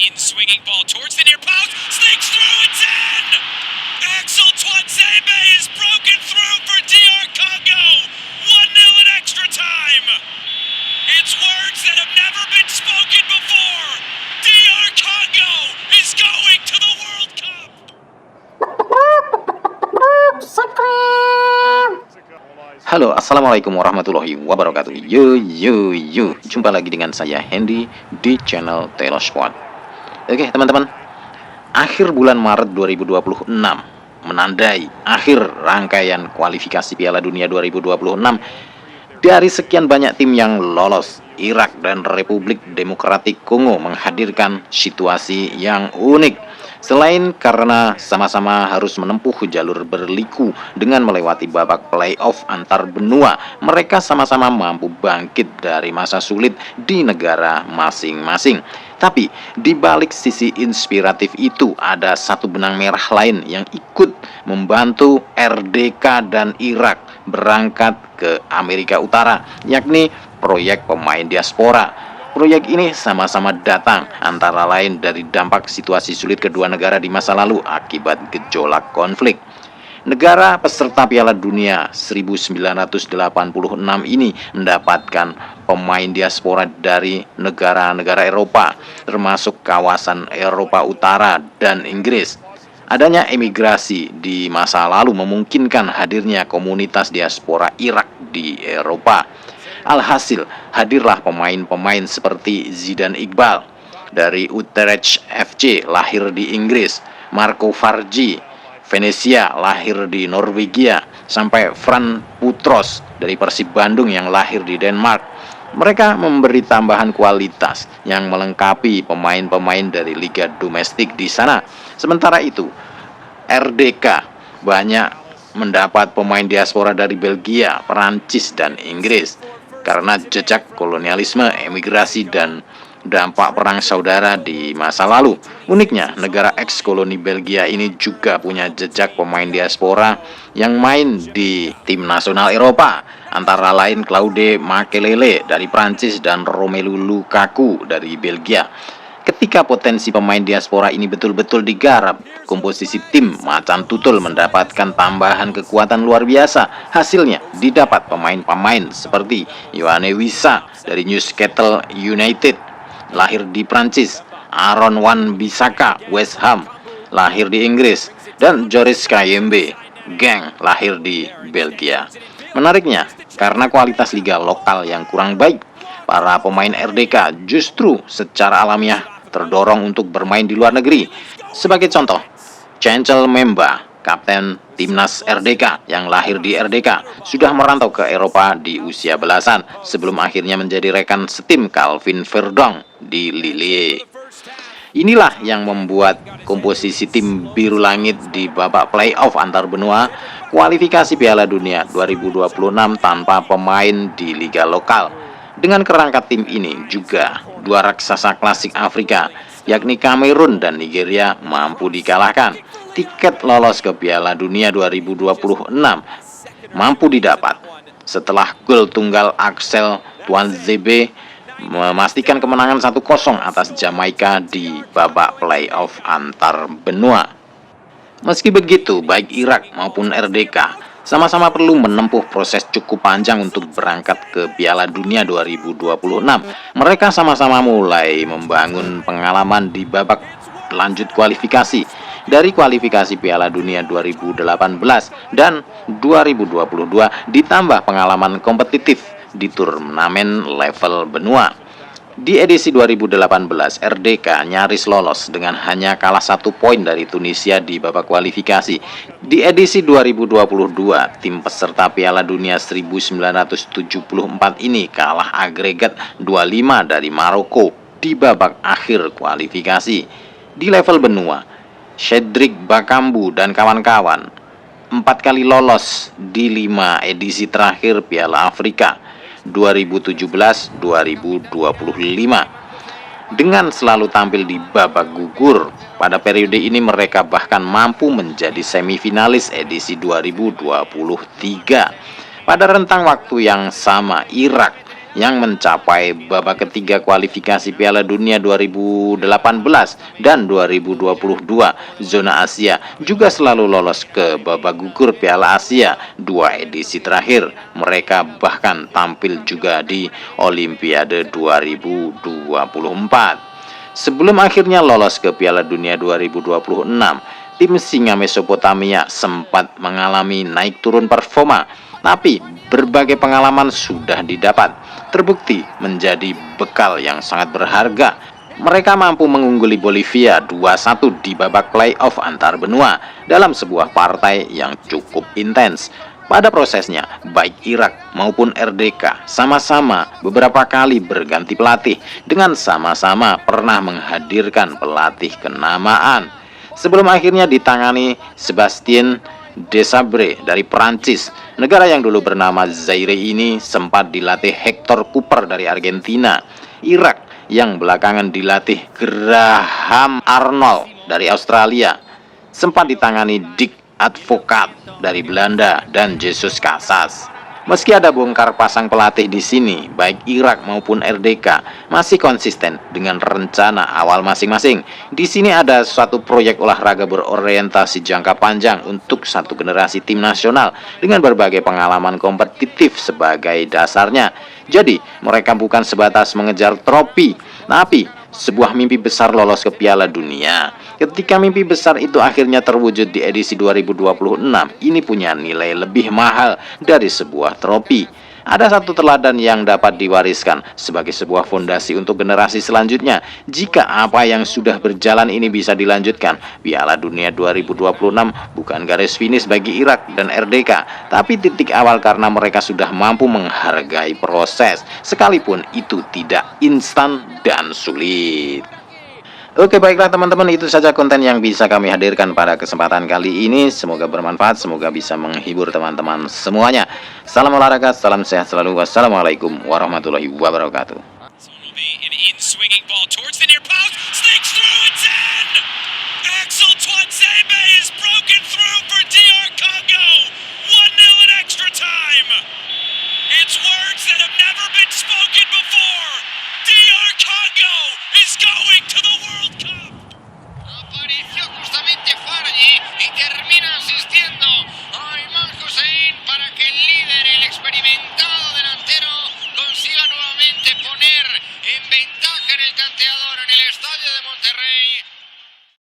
In swinging ball towards the near post, sneaks through, it's in! Axel Tuanzebe is broken through for DR Congo. 1-0 in extra time. It's words that have never been spoken before. DR Congo is going to the World Cup. Halo, assalamualaikum warahmatullahi wabarakatuh. Jumpa lagi dengan saya Hendy di channel Telosport. Oke teman-teman, akhir bulan Maret 2026 menandai akhir rangkaian kualifikasi Piala Dunia 2026. Dari sekian banyak tim yang lolos, Irak dan Republik Demokratik Kongo menghadirkan situasi yang unik. Selain karena sama-sama harus menempuh jalur berliku dengan melewati babak playoff antar benua, mereka sama-sama mampu bangkit dari masa sulit di negara masing-masing. Tapi di balik sisi inspiratif itu ada satu benang merah lain yang ikut membantu RDK dan Irak berangkat ke Amerika Utara, yakni proyek pemain diaspora. Proyek ini sama-sama datang antara lain dari dampak situasi sulit kedua negara di masa lalu akibat gejolak konflik. Negara peserta Piala Dunia 1986 ini mendapatkan pemain diaspora dari negara-negara Eropa, termasuk kawasan Eropa Utara dan Inggris. Adanya emigrasi di masa lalu memungkinkan hadirnya komunitas diaspora Irak di Eropa. Alhasil, hadirlah pemain-pemain seperti Zidane Iqbal dari Utrecht FC lahir di Inggris, Marco Fargi, Venezia lahir di Norwegia, sampai Fran Putros dari Persib Bandung yang lahir di Denmark. Mereka memberi tambahan kualitas yang melengkapi pemain-pemain dari liga domestik di sana. Sementara itu, RDK banyak mendapat pemain diaspora dari Belgia, Perancis, dan Inggris. Karena jejak kolonialisme, emigrasi, dan dampak perang saudara di masa lalu. Uniknya, negara eks-koloni Belgia ini juga punya jejak pemain diaspora yang main di tim nasional Eropa, antara lain Claude Makelele dari Prancis dan Romelu Lukaku dari Belgia. Ketika potensi pemain diaspora ini betul-betul digarap, komposisi tim macan tutul mendapatkan tambahan kekuatan luar biasa. Hasilnya didapat pemain-pemain seperti Yoane Wissa dari Newcastle United, lahir di Prancis, Aaron Wan-Bissaka West Ham, lahir di Inggris, dan Joris Kayembe Genk, lahir di Belgia. Menariknya, karena kualitas liga lokal yang kurang baik, para pemain RDK justru secara alamiah terdorong untuk bermain di luar negeri. Sebagai contoh, Chancel Memba, kapten timnas RDK yang lahir di RDK, sudah merantau ke Eropa di usia belasan sebelum akhirnya menjadi rekan setim Calvin Verdong di Lille. Inilah yang membuat komposisi tim Biru Langit di babak playoff antar benua kualifikasi Piala Dunia 2026 tanpa pemain di liga lokal. Dengan kerangka tim ini juga dua raksasa klasik Afrika, yakni Kamerun dan Nigeria, mampu dikalahkan. Tiket lolos ke Piala Dunia 2026 mampu didapat setelah gol tunggal Axel Tuanzebe memastikan kemenangan 1-0 atas Jamaika di babak playoff antar benua. Meski begitu, baik Irak maupun RDK sama-sama perlu menempuh proses cukup panjang untuk berangkat ke Piala Dunia 2026. Mereka sama-sama mulai membangun pengalaman di babak lanjut kualifikasi. Dari kualifikasi Piala Dunia 2018 dan 2022 ditambah pengalaman kompetitif di turnamen level benua. Di edisi 2018, RDK nyaris lolos dengan hanya kalah 1 poin dari Tunisia di babak kualifikasi. Di edisi 2022, tim peserta Piala Dunia 1974 ini kalah agregat 2-5 dari Maroko di babak akhir kualifikasi. Di level benua, Cedric Bakambu dan kawan-kawan 4 kali lolos di 5 edisi terakhir Piala Afrika 2017-2025 dengan selalu tampil di babak gugur. Pada periode ini mereka bahkan mampu menjadi semifinalis edisi 2023. Pada rentang waktu yang sama, Irak yang mencapai babak ketiga kualifikasi Piala Dunia 2018 dan 2022 zona Asia juga selalu lolos ke babak gugur Piala Asia 2 edisi terakhir. Mereka bahkan tampil juga di Olimpiade 2024. Sebelum akhirnya lolos ke Piala Dunia 2026, tim singa Mesopotamia sempat mengalami naik turun performa, tapi berbagai pengalaman sudah didapat, terbukti menjadi bekal yang sangat berharga. Mereka mampu mengungguli Bolivia 2-1 di babak playoff antar benua dalam sebuah partai yang cukup intens. Pada prosesnya, baik Irak maupun RDK sama-sama beberapa kali berganti pelatih dengan sama-sama pernah menghadirkan pelatih kenamaan. Sebelum akhirnya ditangani Sebastien Desabre dari Prancis, negara yang dulu bernama Zaire ini sempat dilatih Hector Cooper dari Argentina. Irak yang belakangan dilatih Graham Arnold dari Australia sempat ditangani Dick Advocaat dari Belanda dan Jesus Casas. Meski ada bongkar pasang pelatih di sini, baik Irak maupun RDK masih konsisten dengan rencana awal masing-masing. Di sini ada suatu proyek olahraga berorientasi jangka panjang untuk satu generasi tim nasional dengan berbagai pengalaman kompetitif sebagai dasarnya. Jadi, mereka bukan sebatas mengejar trofi, tapi sebuah mimpi besar lolos ke Piala Dunia. Ketika mimpi besar itu akhirnya terwujud di edisi 2026, ini punya nilai lebih mahal dari sebuah trofi. Ada satu teladan yang dapat diwariskan sebagai sebuah fondasi untuk generasi selanjutnya. Jika apa yang sudah berjalan ini bisa dilanjutkan, Piala Dunia 2026 bukan garis finish bagi Irak dan RDK, tapi titik awal karena mereka sudah mampu menghargai proses, sekalipun itu tidak instan dan sulit. Oke, baiklah teman-teman, itu saja konten yang bisa kami hadirkan pada kesempatan kali ini. Semoga bermanfaat, semoga bisa menghibur teman-teman semuanya. Salam olahraga, salam sehat selalu. Wassalamualaikum warahmatullahi wabarakatuh. An in-swinging ball towards the near post, sneaks through, it's in! Axel Tuanzebe